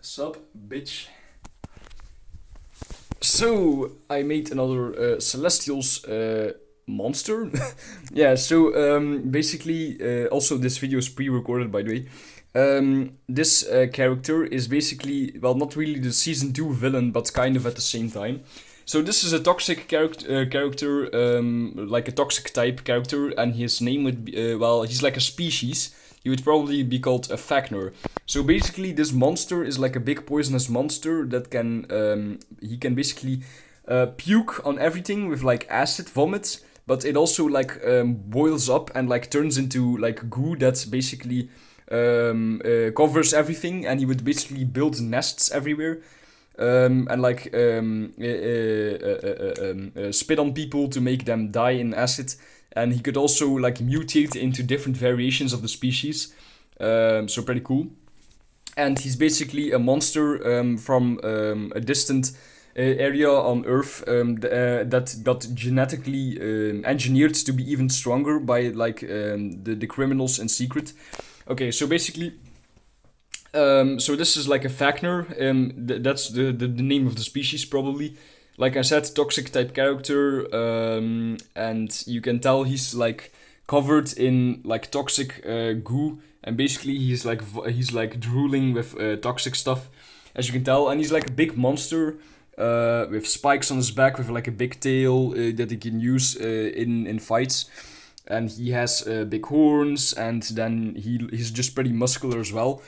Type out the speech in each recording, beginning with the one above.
Sup, bitch. So, I made another Celestials monster. Yeah, so basically, also this video is pre-recorded by the way. This character is basically, well, not really the season 2 villain, but kind of at the same time. So this is a toxic character, like a toxic type character, and his name would be, well, he's like a species. He would probably be called a Facner. So basically, this monster is like a big poisonous monster that he can basically puke on everything with like acid vomit, but it also like boils up and like turns into like goo that basically covers everything, and he would basically build nests everywhere. And like spit on people to make them die in acid, and he could also like mutate into different variations of the species. So pretty cool. And he's basically a monster from a distant area on Earth that got genetically engineered to be even stronger by like the criminals in secret. Okay, so basically, so this is like a Facner. That's the name of the species probably. Like I said, toxic type character, and you can tell he's like covered in like toxic goo, and basically he's like drooling with toxic stuff, as you can tell, and he's like a big monster with spikes on his back, with like a big tail that he can use in fights, and he has big horns, and then he's just pretty muscular as well.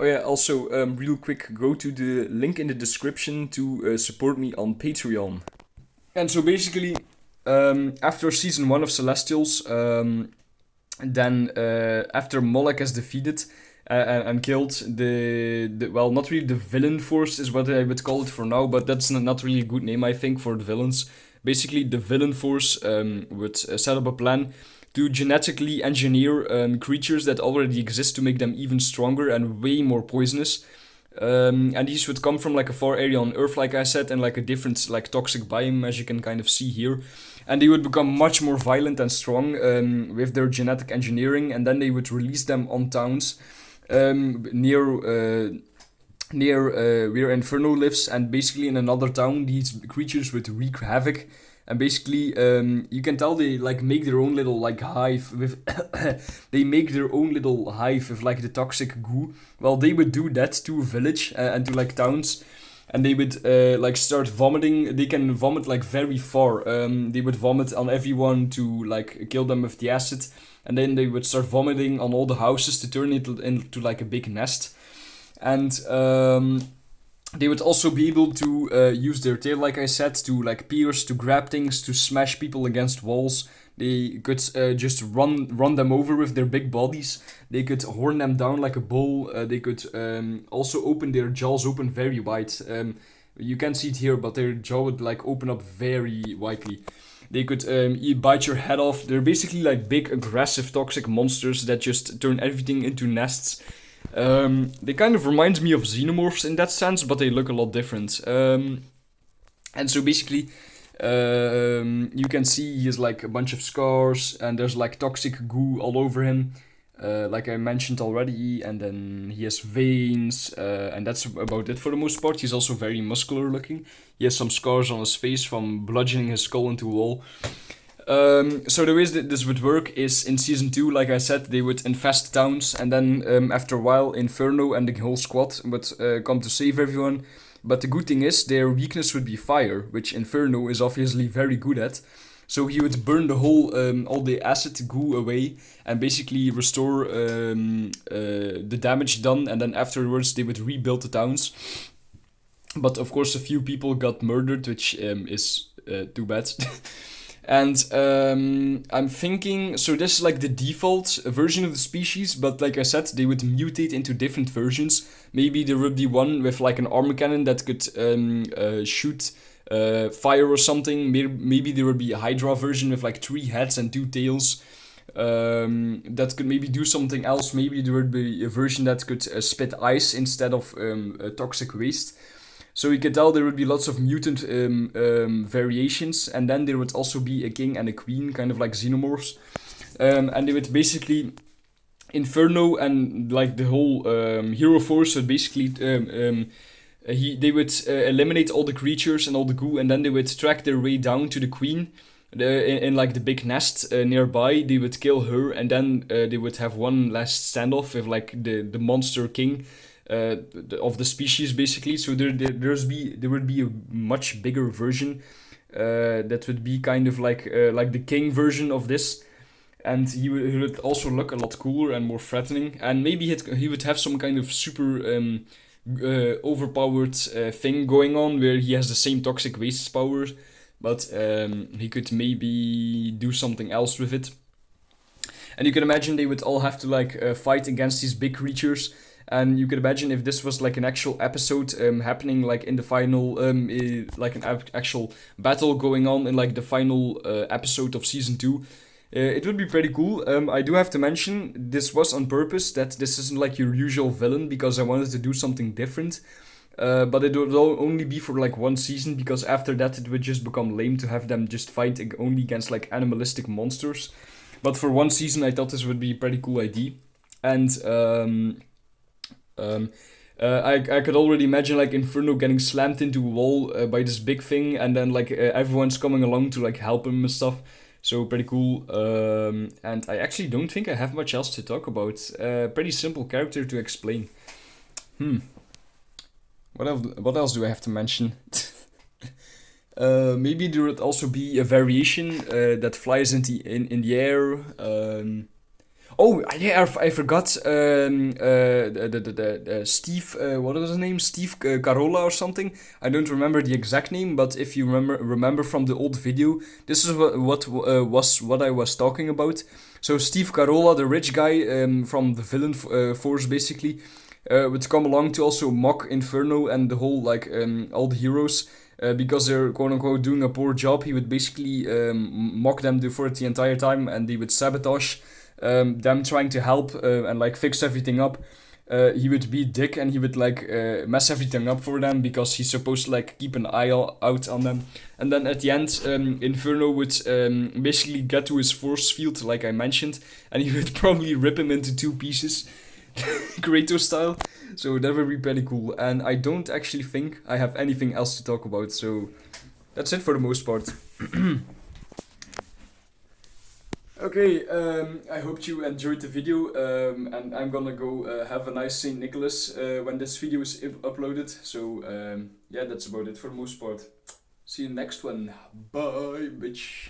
Oh yeah, also, real quick, go to the link in the description to support me on Patreon. And so basically, after season 1 of Celestials, then after Moloch is defeated and killed, well, not really the villain force is what I would call it for now, but that's not really a good name, I think, for the villains. Basically, the villain force would set up a plan to genetically engineer creatures that already exist to make them even stronger and way more poisonous. And these would come from like a far area on Earth, like I said, and like a different like toxic biome, as you can kind of see here. And they would become much more violent and strong with their genetic engineering, and then they would release them on towns near where Inferno lives, and basically in another town these creatures would wreak havoc. And basically, you can tell they like make their own little like hive with they make their own little hive with like the toxic goo. Well, they would do that to a village and to like towns, and they would like start vomiting. They can vomit like very far. They would vomit on everyone to like kill them with the acid, and then they would start vomiting on all the houses to turn it into like a big nest. And they would also be able to use their tail, like I said, to like pierce, to grab things, to smash people against walls. They could just run them over with their big bodies. They could horn them down like a bull. They could also open their jaws open very wide. You can't see it here, but their jaw would like open up very widely. They could bite your head off. They're basically like big, aggressive, toxic monsters that just turn everything into nests. They kind of remind me of xenomorphs in that sense, but they look a lot different. And so basically, you can see he has like a bunch of scars, and there's like toxic goo all over him, like I mentioned already. And then he has veins, and that's about it for the most part. He's also very muscular looking. He has some scars on his face from bludgeoning his skull into a wall. So the ways that this would work is in season 2, like I said, they would infest towns, and then after a while, Inferno and the whole squad would come to save everyone. But the good thing is, their weakness would be fire, which Inferno is obviously very good at. So he would burn the whole, all the acid goo away, and basically restore the damage done, and then afterwards they would rebuild the towns. But of course, a few people got murdered, which is too bad. And I'm thinking, so this is like the default version of the species, but like I said, they would mutate into different versions. Maybe there would be one with like an armor cannon that could shoot fire or something. Maybe there would be a Hydra version with like 3 heads and 2 tails that could maybe do something else. Maybe there would be a version that could spit ice instead of toxic waste. So you can tell there would be lots of mutant variations, and then there would also be a king and a queen, kind of like xenomorphs. And they would basically Inferno and like the whole hero force would basically they would eliminate all the creatures and all the goo, and then they would track their way down to the queen. In like the big nest nearby, they would kill her, and then they would have one last standoff with like the monster king of the species, basically. So there would be a much bigger version that would be kind of like the king version of this, and he would also look a lot cooler and more threatening, and maybe he would have some kind of super overpowered thing going on where he has the same toxic waste powers, but he could maybe do something else with it. And you can imagine they would all have to like fight against these big creatures. And you could imagine if this was like an actual episode happening like in the final, like an actual battle going on in like the final episode of season 2. It would be pretty cool. I do have to mention this was on purpose, that this isn't like your usual villain, because I wanted to do something different. But it would only be for like one season, because after that it would just become lame to have them just fight only against like animalistic monsters. But for one season I thought this would be a pretty cool idea. And I could already imagine like Inferno getting slammed into a wall by this big thing, and then like everyone's coming along to like help him and stuff. So pretty cool. And I actually don't think I have much else to talk about. Pretty simple character to explain. What else do I have to mention? Maybe there would also be a variation that flies in the air. Oh yeah, I forgot. The Steve. What was his name? Steve Carola or something. I don't remember the exact name, but if you remember from the old video, this is what I was talking about. So Steve Carola, the rich guy from the villain force, basically, would come along to also mock Inferno and the whole like all the heroes. Because they're quote unquote doing a poor job, he would basically mock them for it the entire time, and they would sabotage them trying to help and like fix everything up. He would be dick, and he would like mess everything up for them because he's supposed to like keep an eye out on them. And then at the end, Inferno would basically get to his force field, like I mentioned, and he would probably rip him into two pieces, Kratos style. So that would be pretty cool. And I don't actually think I have anything else to talk about. So that's it for the most part. Okay, I hope you enjoyed the video, and I'm gonna go have a nice St. Nicholas when this video is uploaded. So yeah, that's about it for the most part. See you next one. Bye, bitch.